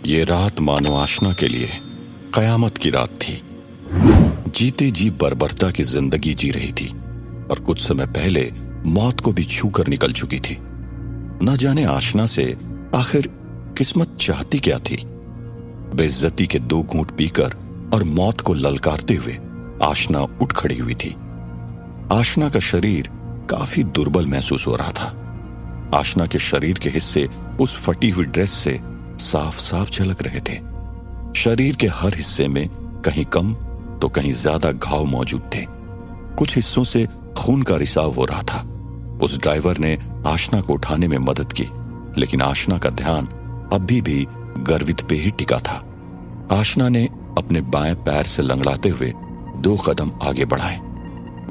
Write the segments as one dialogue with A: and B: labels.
A: ये रात मानो आशना के लिए कयामत की रात थी। जीते जी बर्बरता की जिंदगी जी रही थी और कुछ समय पहले मौत को भी छू कर निकल चुकी थी। न जाने आशना से आखिर किस्मत चाहती क्या थी। बेइज्जती के 2 घूंट पीकर और मौत को ललकारते हुए आशना उठ खड़ी हुई थी। आशना का शरीर काफी दुर्बल महसूस हो रहा था। आशना के शरीर के हिस्से उस फटी हुई ड्रेस से साफ साफ झलक रहे थे। शरीर के हर हिस्से में कहीं कम तो कहीं ज्यादा घाव मौजूद थे। कुछ हिस्सों से खून का रिसाव हो रहा था। उस ड्राइवर ने आशना को उठाने में मदद की, लेकिन आशना का ध्यान अभी भी गर्वित पे ही टिका था। आशना ने अपने बाएं पैर से लंगड़ाते हुए 2 कदम आगे बढ़ाए।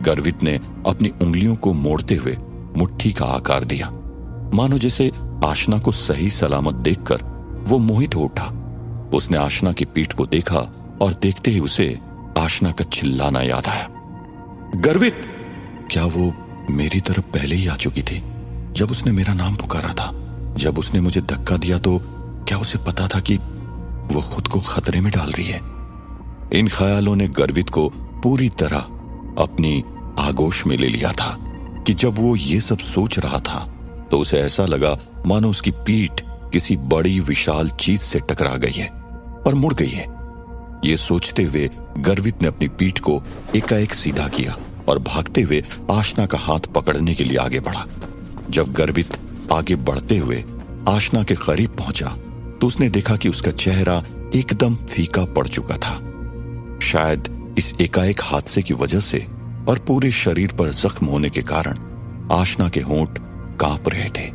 A: गर्वित ने अपनी उंगलियों को मोड़ते हुए मुट्ठी का आकार दिया, मानो जैसे आशना को सही सलामत देखकर वो मोहित हो उठा। उसने आशना की पीठ को देखा और देखते ही उसे आशना का चिल्लाना याद आया। गर्वित! क्या वो मेरी तरफ पहले ही आ चुकी थी? जब उसने मेरा नाम पुकारा था, जब उसने मुझे धक्का दिया, तो क्या उसे पता था कि वो खुद को खतरे में डाल रही है? इन ख्यालों ने गर्वित को पूरी तरह अपनी आगोश में ले लिया था कि जब वो ये सब सोच रहा था तो उसे ऐसा लगा मानो उसकी पीठ किसी बड़ी विशाल चीज से टकरा गई है और मुड़ गई है। ये सोचते हुए गर्वित ने अपनी पीठ को एकाएक सीधा किया और भागते हुए आशना का हाथ पकड़ने के लिए आगे बढ़ा। जब गर्वित आगे बढ़ते हुए आशना के करीब पहुंचा तो उसने देखा कि उसका चेहरा एकदम फीका पड़ चुका था। शायद इस एकाएक हादसे की वजह से और पूरे शरीर पर जख्म होने के कारण आशना के होंठ कांप रहे थे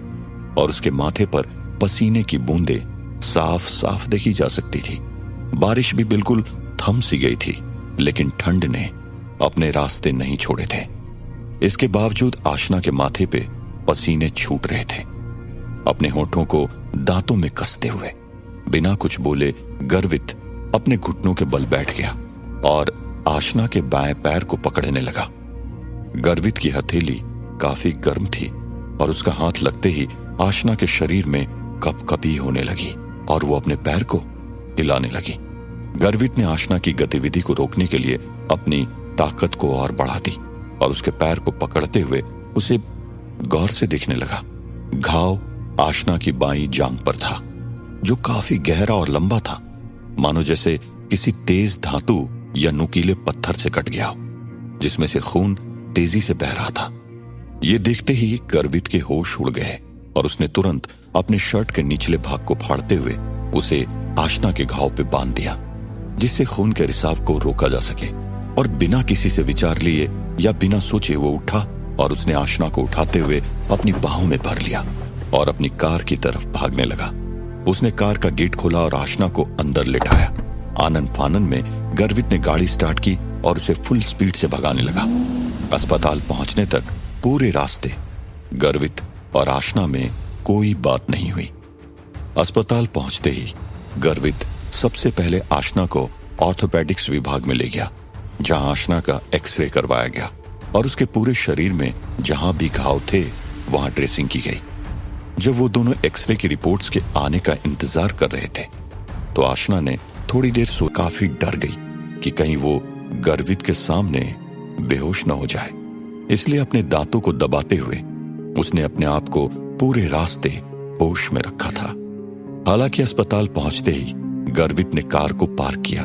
A: और उसके माथे पर पसीने की बूंदें साफ साफ देखी जा सकती थी। बारिश भी बिल्कुल थम सी गई थी, लेकिन ठंड ने अपने रास्ते नहीं छोड़े थे। इसके बावजूद आशना के माथे पे पसीने छूट रहे थे। अपने होठों को दांतों में कसते हुए बिना कुछ बोले गर्वित अपने घुटनों के बल बैठ गया और आशना के बाएं पैर को पकड़ने लगा। गर्वित की हथेली काफी गर्म थी और उसका हाथ लगते ही आशना के शरीर में कपकपी होने लगी और वो अपने पैर को हिलाने लगी। गर्वित ने आशना की गतिविधि को रोकने के लिए अपनी ताकत को और बढ़ा दी और उसके पैर को पकड़ते हुए उसे गौर से देखने लगा। घाव आशना की बाईं जांघ पर था, जो काफी गहरा और लंबा था, मानो जैसे किसी तेज धातु या नुकीले पत्थर से कट गया हो, जिसमें से खून तेजी से बह रहा था। ये देखते ही गर्वित के होश उड़ गए और उसने तुरंत अपने शर्ट के निचले भाग को फाड़ते हुए उसे आशना के घाव पे बांध दिया, जिससे खून के रिसाव को रोका जा सके। और बिना किसी से विचार लिए या बिना सोचे वो उठा और उसने आशना को उठाते हुए अपनी बाहों में भर लिया और अपनी कार की तरफ भागने लगा। उसने कार का गेट खोला और आशना को अंदर लिटाया। आनन फानन में गर्वित ने गाड़ी स्टार्ट की और उसे फुल स्पीड से भगाने लगा। अस्पताल पहुंचने तक पूरे रास्ते गर्वित और आशना में कोई बात नहीं हुई। अस्पताल पहुंचते ही गर्वित सबसे पहले आशना को ऑर्थोपेडिक्स विभाग में ले गया, जहां आशना का एक्सरे करवाया गया और उसके पूरे शरीर में जहां भी घाव थे वहां ड्रेसिंग की गई। जब वो दोनों एक्सरे की रिपोर्ट्स के आने का इंतजार कर रहे थे तो आशना ने थोड़ी देर सो काफी डर गई कि कहीं वो गर्वित के सामने बेहोश न हो जाए। इसलिए अपने दांतों को दबाते हुए उसने अपने आप को पूरे रास्ते होश में रखा था। हालांकि अस्पताल पहुंचते ही गर्वित ने कार को पार्क किया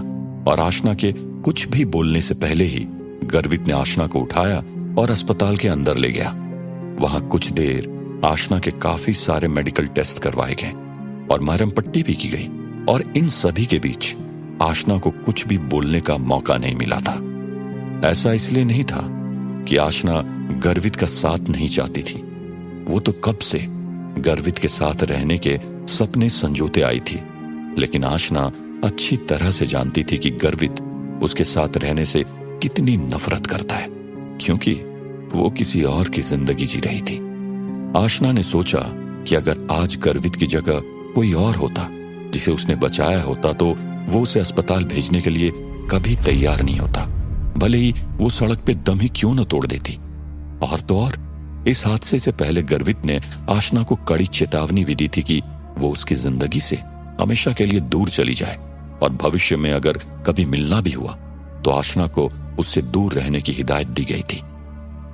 A: और आशना के कुछ भी बोलने से पहले ही गर्वित ने आशना को उठाया और अस्पताल के अंदर ले गया। वहां कुछ देर आशना के काफी सारे मेडिकल टेस्ट करवाए गए और मरहम पट्टी भी की गई, और इन सभी के बीच आशना को कुछ भी बोलने का मौका नहीं मिला था। ऐसा इसलिए नहीं था कि आशना गर्वित का साथ नहीं चाहती थी। वो तो कब से गर्वित के साथ रहने के सपने संजोते आई थी, लेकिन आशना अच्छी तरह से जानती थी कि गर्वित उसके साथ रहने से कितनी नफरत करता है, क्योंकि वो किसी और की जिंदगी जी रही थी। आशना ने सोचा कि अगर आज गर्वित की जगह कोई और होता जिसे उसने बचाया होता तो वो उसे अस्पताल भेजने के लिए कभी तैयार नहीं होता, भले ही वो सड़क पे दम ही क्यों न तोड़ देती। और तो और इस हादसे से पहले गर्वित ने आशना को कड़ी चेतावनी भी दी थी कि वो उसकी जिंदगी से हमेशा के लिए दूर चली जाए और भविष्य में अगर कभी मिलना भी हुआ तो आशना को उससे दूर रहने की हिदायत दी गई थी।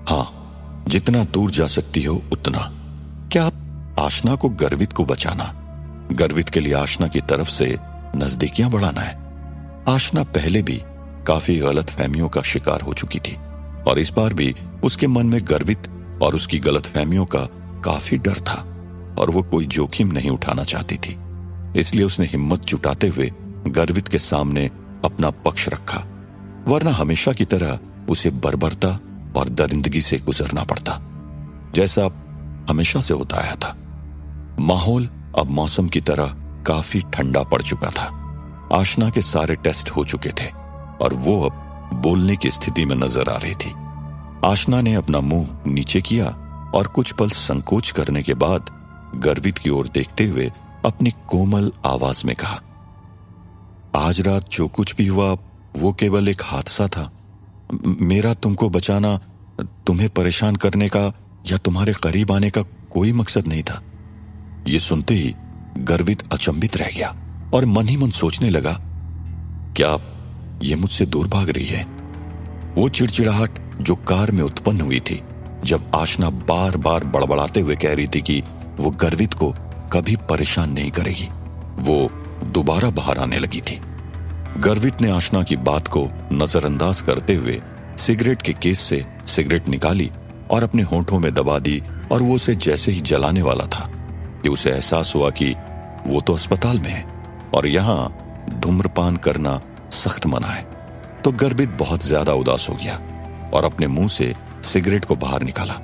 A: हाँ, जितना दूर जा सकती हो उतना। क्या आप आशना को गर्वित को बचाना, गर्वित के लिए आशना की तरफ से नजदीकियां बढ़ाना है? आशना पहले भी काफी गलत फहमियों का शिकार हो चुकी थी और इस बार भी उसके मन में गर्वित और उसकी गलत फहमियों का काफी डर था और वो कोई जोखिम नहीं उठाना चाहती थी। इसलिए उसने हिम्मत जुटाते हुए गर्वित के सामने अपना पक्ष रखा, वरना हमेशा की तरह उसे बर्बरता और दरिंदगी से गुजरना पड़ता, जैसा हमेशा से होता आया था। माहौल अब मौसम की तरह काफी ठंडा पड़ चुका था। आशना के सारे टेस्ट हो चुके थे और वो अब बोलने की स्थिति में नजर आ रही थी। आशना ने अपना मुंह नीचे किया और कुछ पल संकोच करने के बाद गर्वित की ओर देखते हुए अपनी कोमल आवाज में कहा, आज रात जो कुछ भी हुआ वो केवल एक हादसा था। मेरा तुमको बचाना, तुम्हें परेशान करने का या तुम्हारे करीब आने का कोई मकसद नहीं था। ये सुनते ही गर्वित अचंभित रह गया और मन ही मन सोचने लगा, क्या ये मुझसे दूर भाग रही है? वो चिड़चिड़ाहट जो कार में उत्पन्न हुई थी जब आशना बार बार बड़बड़ाते हुए कह रही थी कि वो गर्वित को कभी परेशान नहीं करेगी, वो दोबारा बाहर आने लगी थी। गर्वित ने आशना की बात को नजरअंदाज करते हुए सिगरेट के केस से सिगरेट निकाली और अपने होंठों में दबा दी और वो उसे जैसे ही जलाने वाला था कि उसे एहसास हुआ कि वो तो अस्पताल में है और यहां धूम्रपान करना सख्त मना है। तो गर्वित बहुत ज्यादा उदास हो गया और अपने मुंह से सिगरेट को बाहर निकाला।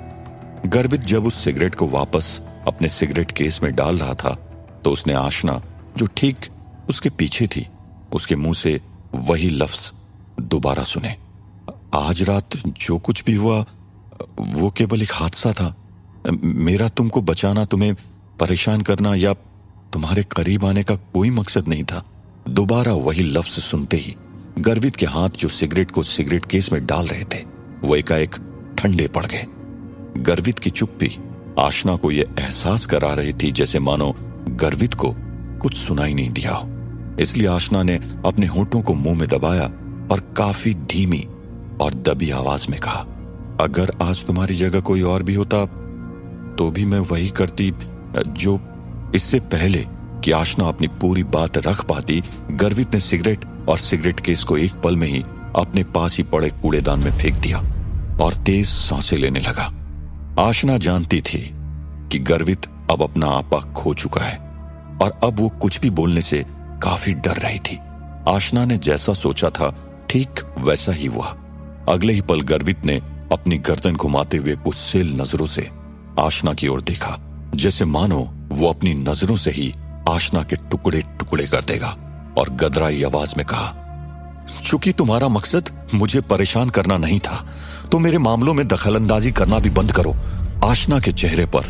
A: गर्वित जब उस सिगरेट को वापस अपने सिगरेट केस में डाल रहा था तो उसने आशना जो ठीक उसके पीछे थी उसके मुंह से वही लफ्ज दोबारा सुने, आज रात जो कुछ भी हुआ वो केवल एक हादसा था। मेरा तुमको बचाना, तुम्हें परेशान करना या तुम्हारे करीब आने का कोई मकसद नहीं था। दोबारा वही लफ्ज सुनते ही गर्वित के हाथ जो सिगरेट को सिगरेट केस में डाल रहे थे वो एकाएक ठंडे पड़ गए। गर्वित की चुप्पी आशना को यह एहसास करा रही थी जैसे मानो गर्वित को कुछ सुनाई नहीं दिया हो। इसलिए आशना ने अपने होंठों को मुंह में दबाया और काफी धीमी और दबी आवाज में कहा, अगर आज तुम्हारी जगह कोई और भी होता तो भी मैं वही करती जो। इससे पहले कि आशना अपनी पूरी बात रख पाती, गर्वित ने सिगरेट और सिगरेट केस को एक पल में ही अपने पास ही पड़े कूड़ेदान में फेंक दिया और तेज सांसें लेने लगा। आशना जानती थी कि गर्वित अब अपना आपा खो चुका है और अब वो कुछ भी बोलने से काफी डर रही थी। आशना ने जैसा सोचा था ठीक वैसा ही हुआ। अगले ही पल गर्वित ने अपनी गर्दन घुमाते हुए गुस्सेल नजरों से आशना की ओर देखा, जैसे मानो वो अपनी नजरों से ही आशना के टुकड़े टुकड़े कर देगा और गदराई आवाज में कहा, चूंकि तुम्हारा मकसद मुझे परेशान करना नहीं था तो मेरे मामलों में दखलंदाजी करना भी बंद करो। आशना के चेहरे पर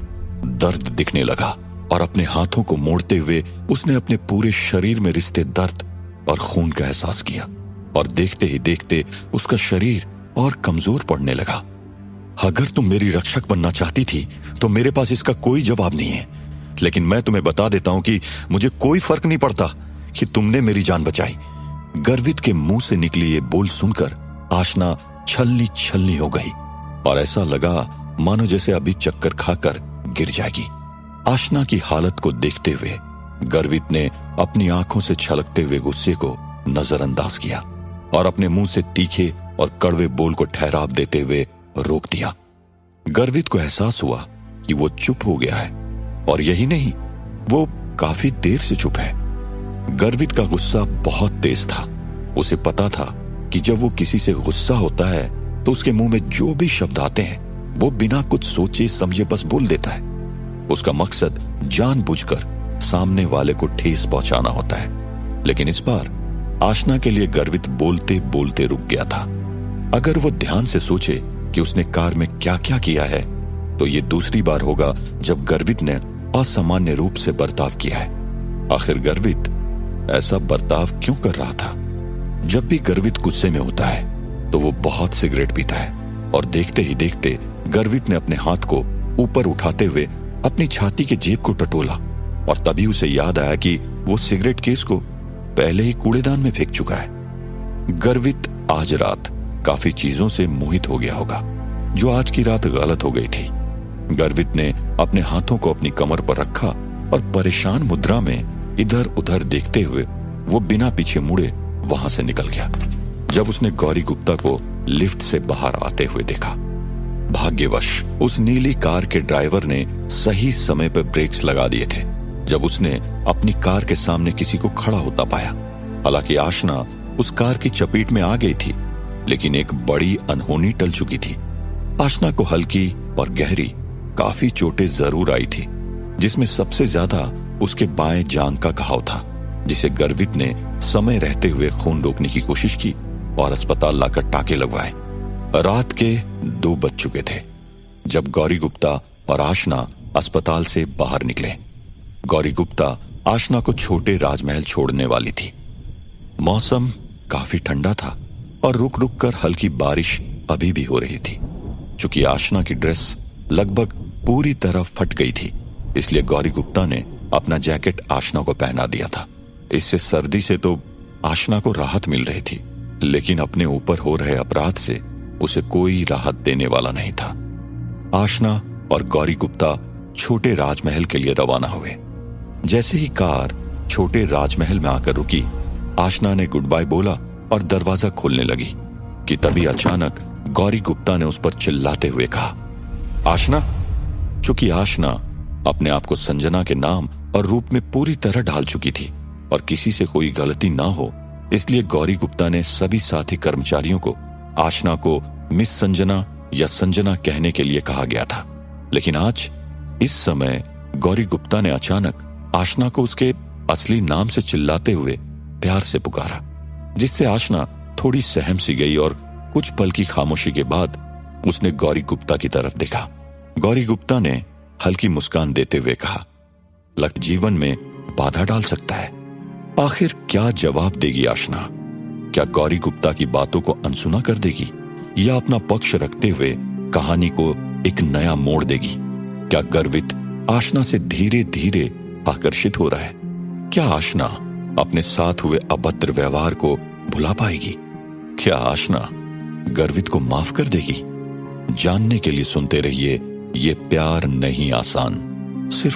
A: दर्द दिखने लगा और अपने हाथों को मोड़ते हुए उसने अपने पूरे शरीर में रिश्ते दर्द और खून का एहसास किया और देखते ही देखते उसका शरीर और कमजोर पड़ने लगा। अगर तुम मेरी रक्षक बनना चाहती थी तो मेरे पास इसका कोई जवाब नहीं है, लेकिन मैं तुम्हें बता देता हूं कि मुझे कोई फर्क नहीं पड़ता कि तुमने मेरी जान बचाई। गर्वित के मुंह से निकली ये बोल सुनकर आशना छलनी छलनी हो गई और ऐसा लगा मानो जैसे अभी चक्कर खाकर गिर जाएगी। आशना की हालत को देखते हुए गर्वित ने अपनी आंखों से छलकते हुए गुस्से को नजरअंदाज किया और अपने मुंह से तीखे और कड़वे बोल को ठहराव देते हुए रोक दिया। गर्वित को एहसास हुआ कि वो चुप हो गया है और यही नहीं, वो काफी देर से चुप है। गर्वित का गुस्सा बहुत तेज था। उसे पता था कि जब वो किसी से गुस्सा होता है तो उसके मुंह में जो भी शब्द आते हैं वो बिना कुछ सोचे समझे बस बोल देता है। उसका मकसद जानबूझकर सामने वाले को ठेस पहुंचाना होता है। लेकिन इस बार आशना के लिए गर्वित बोलते बोलते रुक गया था। अगर वो ध्यान से सोचे कि उसने कार में क्या क्या किया है तो ये दूसरी बार होगा जब गर्वित ने असामान्य रूप से बर्ताव किया है। आखिर गर्वित ऐसा बर्ताव क्यों कर रहा था? जब भी गर्वित गुस्से में होता है तो वो बहुत सिगरेट पीता है और देखते ही देखते गर्वित ने अपने हाथ को ऊपर उठाते हुए अपनी छाती के जेब को टटोला और तभी उसे याद आया कि वो सिगरेट केस को पहले ही कूड़ेदान में फेंक चुका है। गर्वित आज रात काफी चीजों से मोहित हो गया होगा जो आज की रात गलत हो गई थी। गर्वित ने अपने हाथों को अपनी कमर पर रखा और परेशान मुद्रा में इधर उधर देखते हुए वो बिना पीछे मुड़े वहां से निकल गया। जब उसने गौरी गुप्ता को लिफ्ट से बाहर आते हुए देखा, भाग्यवश उस नीली कार के ड्राइवर ने सही समय पर ब्रेक्स लगा दिए थे जब उसने अपनी कार के सामने किसी को खड़ा होता पाया। हालांकि आशना उस कार की चपेट में आ गई थी, लेकिन एक बड़ी अनहोनी टल चुकी थी। आशना को हल्की और गहरी काफी चोटें जरूर आई थी, जिसमें सबसे ज्यादा उसके बाएं जांघ का घाव था, जिसे गर्वित ने समय रहते हुए खून रोकने की कोशिश की और अस्पताल लाकर टाके लगवाए। रात के 2 बज चुके थे जब गौरी गुप्ता और आशना अस्पताल से बाहर निकले। गौरी गुप्ता आशना को छोटे राजमहल छोड़ने वाली थी। मौसम काफी ठंडा था और रुक रुक कर हल्की बारिश अभी भी हो रही थी। चूंकि आशना की ड्रेस लगभग पूरी तरह फट गई थी, इसलिए गौरी गुप्ता ने अपना जैकेट आशना को पहना दिया था। इससे सर्दी से तो आशना को राहत मिल रही थी, लेकिन अपने ऊपर हो रहे अपराध से उसे कोई राहत देने वाला नहीं था। आशना और गौरी गुप्ता छोटे राजमहल के लिए रवाना हुए। जैसे ही कार छोटे राजमहल में आकर रुकी, आशना ने गुड बाय बोला और दरवाजा खोलने लगी कि तभी अचानक गौरी गुप्ता ने उस पर चिल्लाते हुए कहा, आशना। चूंकि आशना अपने आप को संजना के नाम और रूप में पूरी तरह ढाल चुकी थी और किसी से कोई गलती ना हो, इसलिए गौरी गुप्ता ने सभी साथी कर्मचारियों को आशना को मिस संजना या संजना कहने के लिए कहा गया था। लेकिन आज इस समय गौरी गुप्ता ने अचानक आशना को उसके असली नाम से चिल्लाते हुए प्यार से पुकारा, जिससे आशना थोड़ी सहम सी गई और कुछ पल की खामोशी के बाद उसने गौरी गुप्ता की तरफ देखा। गौरी गुप्ता ने हल्की मुस्कान देते हुए कहा, लक जीवन में बाधा डाल सकता है। आखिर क्या जवाब देगी आशना? क्या गौरी गुप्ता की बातों को अनसुना कर देगी या अपना पक्ष रखते हुए कहानी को एक नया मोड़ देगी? क्या गर्वित आशना से धीरे धीरे आकर्षित हो रहा है? क्या आशना अपने साथ हुए अभद्र व्यवहार को भुला पाएगी? क्या आशना गर्वित को माफ कर देगी? जानने के लिए सुनते रहिए ये प्यार नहीं आसान, सिर्फ